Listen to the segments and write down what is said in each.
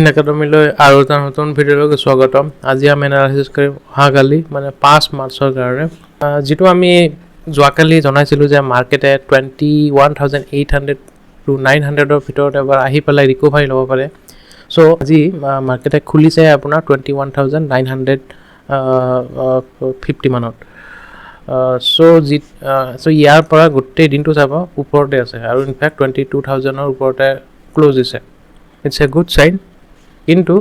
নিফটিন একাডেমিলৈ আৰু এটা নতুন ভিডিঅ'লৈ স্বাগতম। আজি আমি এনালাইচিছ কৰিম অহাকালি মানে 5 মাৰ্চৰ কাৰণে, যিটো আমি যোৱাকালি জনাইছিলোঁ যে মাৰ্কেটে 21,800 to 900ৰ ভিতৰত এবাৰ আহি পেলাই ৰিকভাৰী ল'ব পাৰে। চ' আজি মাৰ্কেটে খুলিছে আপোনাৰ 21,950 মানত। চ' ইয়াৰ পৰা গোটেই দিনটো চাব ওপৰতে আছে আৰু ইনফেক্ট 22,000ৰ ওপৰতে ক্ল'জ দিছে। It's a good sign. কিন্তু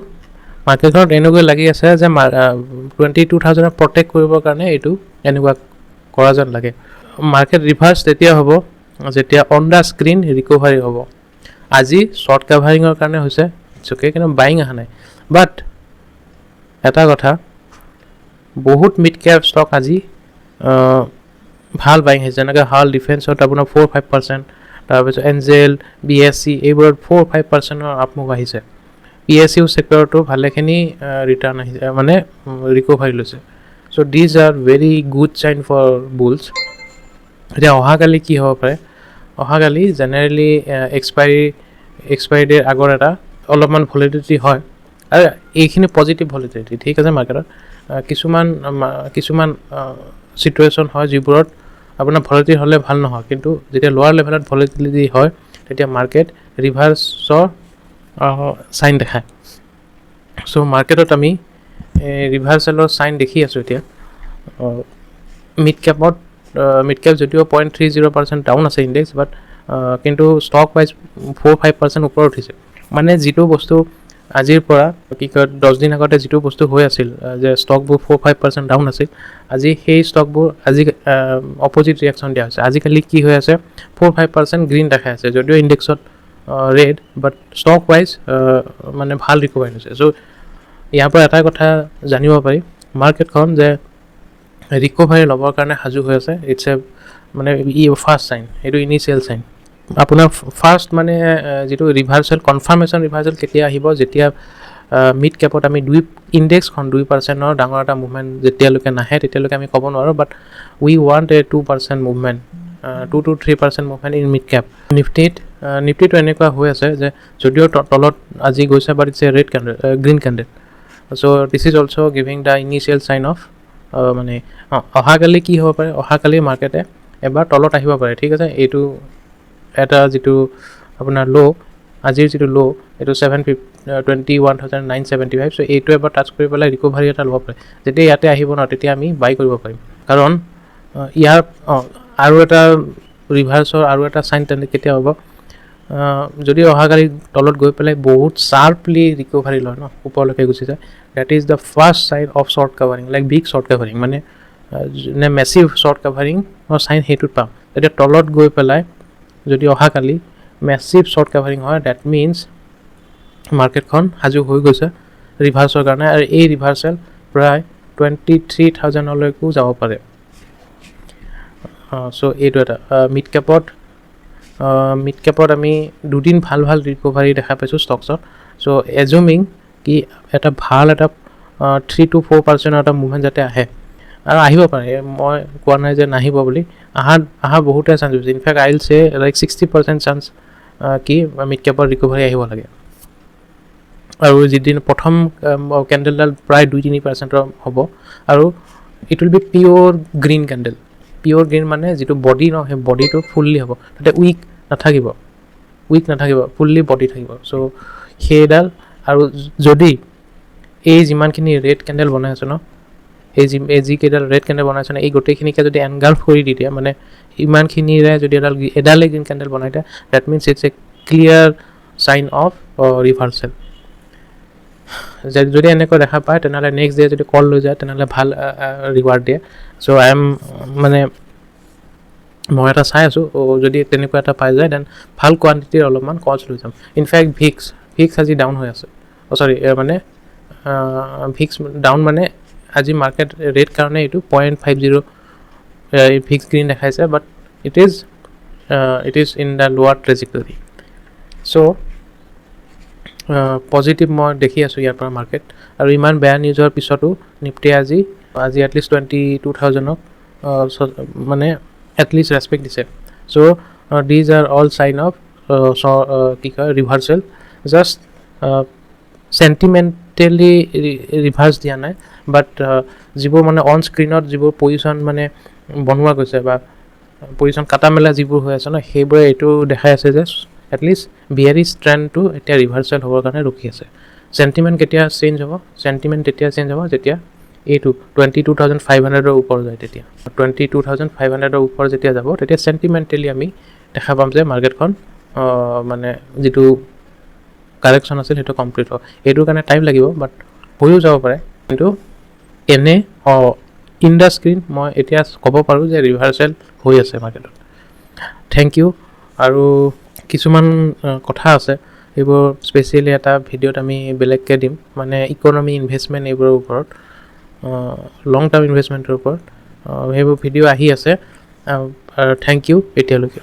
মাৰ্কেটখনত এনেকৈ লাগি আছে যে 22,000 প্ৰটেক্ট কৰিবৰ কাৰণে এইটো এনেকুৱা কৰা যেন লাগে। মাৰ্কেট ৰিভাৰ্চ তেতিয়া হ'ব যেতিয়া অন দ্য স্ক্ৰীন ৰিকভাৰী হ'ব। আজি শ্বৰ্ট কাভাৰিঙৰ কাৰণে হৈছে, ইটছ অ'কে, কিন্তু বাইং অহা নাই। বাট এটা কথা, বহুত মিড কেপ ষ্টক আজি ভাল বাইং হৈছে, যেনেকৈ হাল ডিফেন্সত আপোনাৰ 4-5%, তাৰপিছত এনজেল, BSC এইবোৰত 4-5%ৰ আপমুভ আহিছে। PSU ছেক্টৰটো ভালেখিনি ৰিটাৰ্ণ আহিছে, মানে ৰিকভাৰী লৈছে। So' these are very good sign for bulls. এতিয়া অহাকালি কি হ'ব পাৰে? অহাকালি জেনেৰেলি এক্সপাইৰী ডেৰ আগৰ এটা অলপমান ভলিডিটি হয়, আৰু এইখিনি পজিটিভ ভলিডিটি, ঠিক আছে। মাৰ্কেটত কিছুমান চিটুৱেশ্যন হয় যিবোৰত আপোনাৰ ভলিডিটি হ'লে ভাল নহয়, কিন্তু যেতিয়া লোৱাৰ লেভেলত ভলিডিটি হয় তেতিয়া মাৰ্কেট ৰিভাৰ্চৰ চাইন দেখায়। চ' মাৰ্কেটত আমি ৰিভাৰ্চেলৰ চাইন দেখি আছোঁ এতিয়া। মিড কেপ যদিও 0.30% ডাউন আছে ইণ্ডেক্স, বাট কিন্তু ষ্টক ৱাইজ 4-5% ওপৰত উঠিছে। মানে যিটো বস্তু আজিৰ পৰা 10 দিন আগতে যিটো বস্তু হৈ আছিল যে ষ্টকবোৰ 4-5% ডাউন আছিল, আজি সেই ষ্টকবোৰ আজি অপজিট ৰিয়েকশ্যন দিয়া হৈছে। আজিকালি কি হৈ আছে, 4-5% গ্ৰীণ দেখাই আছে, যদিও ইণ্ডেক্সত ৰেড, বাট ষ্টক ৱাইজ মানে ভাল ৰিকভাৰী হৈছে। চ' ইয়াৰ পৰা এটা কথা জানিব পাৰি, মাৰ্কেটখন যে ৰিকভাৰী ল'বৰ কাৰণে সাজু হৈ আছে। ইটছ এ মানে ফাৰ্ষ্ট চাইন, এইটো ইনিচিয়েল চাইন। আপোনাৰ ফাৰ্ষ্ট মানে যিটো ৰিভাৰ্চেল, কনফাৰ্মেশ্যন ৰিভাৰ্চেল কেতিয়া আহিব, যেতিয়া মিড কেপত আমি ইণ্ডেক্সখন 2%ৰ ডাঙৰ এটা মুভমেণ্ট যেতিয়ালৈকে নাহে তেতিয়ালৈকে আমি ক'ব নোৱাৰোঁ। But we want a 2% movement, 2 to 3% movement in mid cap. নিফটিটো এনেকুৱা হৈ আছে যে যদিও তলত আজি গৈছে, but it's a green candle. So' this is also' giving the initial sign of মানে অহাকালি কি হ'ব পাৰে, অহাকালি মাৰ্কেটে এবাৰ তলত আহিব পাৰে, ঠিক আছে। এইটো এটা যিটো আপোনাৰ আজিৰ যিটো এইটো 21,975। চ' এইটো এবাৰ টাচ কৰি পেলাই ৰিকভাৰী এটা ল'ব পাৰে। যেতিয়া ইয়াতে আহিব ন, তেতিয়া আমি বাই কৰিব পাৰিম, কাৰণ ইয়াৰ আৰু এটা ৰিভাৰ্চৰ আৰু এটা চাইন তেনে কেতিয়া হ'ব, যদি অহাকালি তলত গৈ পেলাই বহুত শ্বাৰ্পলি ৰিকভাৰী লয় ন, ওপৰলৈকে গুচি যায়, that is the first sign of short covering, like big short covering, মানে মেচিভ শ্বৰ্ট কাভাৰিঙৰ চাইন সেইটোত পাম। তেতিয়া তলত গৈ পেলাই যদি অহাকালি মেচিভ শ্বৰ্ট কাভাৰিং হয়, ডেট মিনছ মাৰ্কেটখন সাজু হৈ গৈছে ৰিভাৰ্চৰ কাৰণে, আৰু এই ৰিভাৰ্চেল প্ৰায় 23,000লৈকো যাব পাৰে। চ' এইটো এটা মিড কেপত আমি দুদিন ভাল ৰিকভাৰী দেখা পাইছোঁ ষ্টকছত। চ' এজুমিং কি এটা ভাল এটা 3 to 4% এটা মুভমেণ্ট যাতে আহে, আৰু আহিব পাৰে, মই কোৱা নাই যে নাহিব বুলি, অহা বহুতে চান্স হৈছে। ইনফেক্ট আই উইল চে লাইক 60% চান্স কি মিড কেপৰ ৰিকভাৰী আহিব লাগে। আৰু যিদিন প্ৰথম কেণ্ডেলডাল প্ৰায় 2-3%ৰ হ'ব, আৰু it will be pure green candle. Pure green মানে যিটো বডি ন, সেই বডিটো ফুল্লি হ'ব, তাতে উইক নাথাকিব, ফুল্লি বডি থাকিব। চ' সেইডাল, আৰু যদি এই যিমানখিনি ৰেড কেণ্ডেল বনাই আছে ন, এই যিকেইডাল ৰেড কেণ্ডেল বনাইছে ন, এই গোটেইখিনিকে যদি এনগাল্ফ কৰি দি দিয়ে, মানে ইমানখিনিৰে যদি এডালে গ্ৰীণ কেণ্ডেল বনাই দিয়ে, that means it's a clear sign of reversal. যদি এনেকৈ দেখা পায়, তেনেহ'লে নেক্সট ডে যদি কল লৈ যায়, তেনেহ'লে ভাল ৰিৱাৰ্ড দিয়ে। চ' মই এটা চাই আছোঁ, যদি তেনেকুৱা এটা পাই যায়, দেন ভাল কোৱান্টিটিৰ অলপমান কলছ লৈ যাম। ইনফেক্ট ভিক্স আজি ডাউন হৈ আছে, মানে ভিক্স ডাউন, মানে আজি মাৰ্কেট ৰেট কাৰণে এইটো 0.50 ভিক্স গ্ৰীণ দেখাইছে, but it is in the লোৱাৰ ট্ৰেজেক্টৰী। চ' পজিটিভ মই দেখি আছোঁ ইয়াৰ পৰা মাৰ্কেট, আৰু ইমান বেয়া নিউজৰ পিছতো নিফটি আজি এটলিষ্ট 22,000ক মানে এটলিষ্ট ৰেচপেক্ট দিছে। So' these are all sign of কি কয় ৰিভাৰ্চেল। জাষ্ট চেণ্টিমেণ্টেলি ৰিভাৰ্ছ দিয়া নাই, বাট যিবোৰ মানে অন স্ক্ৰীণত যিবোৰ পজিশ্যন মানে বনোৱা গৈছে বা পজিশ্যন কাটা মেলা যিবোৰ হৈ আছে ন, সেইবোৰে এইটো দেখাই আছে যে এটলিষ্ট বিয়াৰিছ ট্ৰেণ্ডটো এতিয়া ৰিভাৰ্চেল হ'বৰ কাৰণে ৰখি আছে। চেণ্টিমেণ্ট কেতিয়া চেঞ্জ হ'ব? চেণ্টিমেণ্ট তেতিয়া চেঞ্জ হ'ব যেতিয়া এইটো 22,500ৰ ওপৰ যায়। তেতিয়া 22,500ৰ ওপৰ যেতিয়া যাব, তেতিয়া চেণ্টিমেণ্টেলি আমি দেখা পাম যে মাৰ্কেটখন মানে যিটো কাৰেকশ্যন আছিল সেইটো কমপ্লিট হ'ব। এইটোৰ কাৰণে টাইম লাগিব, বাট হৈও যাব পাৰে। কিন্তু এনে ইন দ্য স্ক্ৰীণ মই এতিয়া ক'ব পাৰোঁ যে ৰিভাৰ্চেল হৈ আছে মাৰ্কেটত। Thank you. আৰু কিছুমান কথা আছে, এইবোৰ স্পেচিয়েলি এটা ভিডিঅ'ত আমি বেলেগকৈ দিম, মানে ইকনমি ইনভেষ্টমেণ্ট এইবোৰৰ ওপৰত, লং টাৰ্ম ইনভেষ্টমেণ্টৰ ওপৰত। সেইবোৰ ভিডিঅ' আহি আছে। থেংক ইউ এতিয়ালৈকে।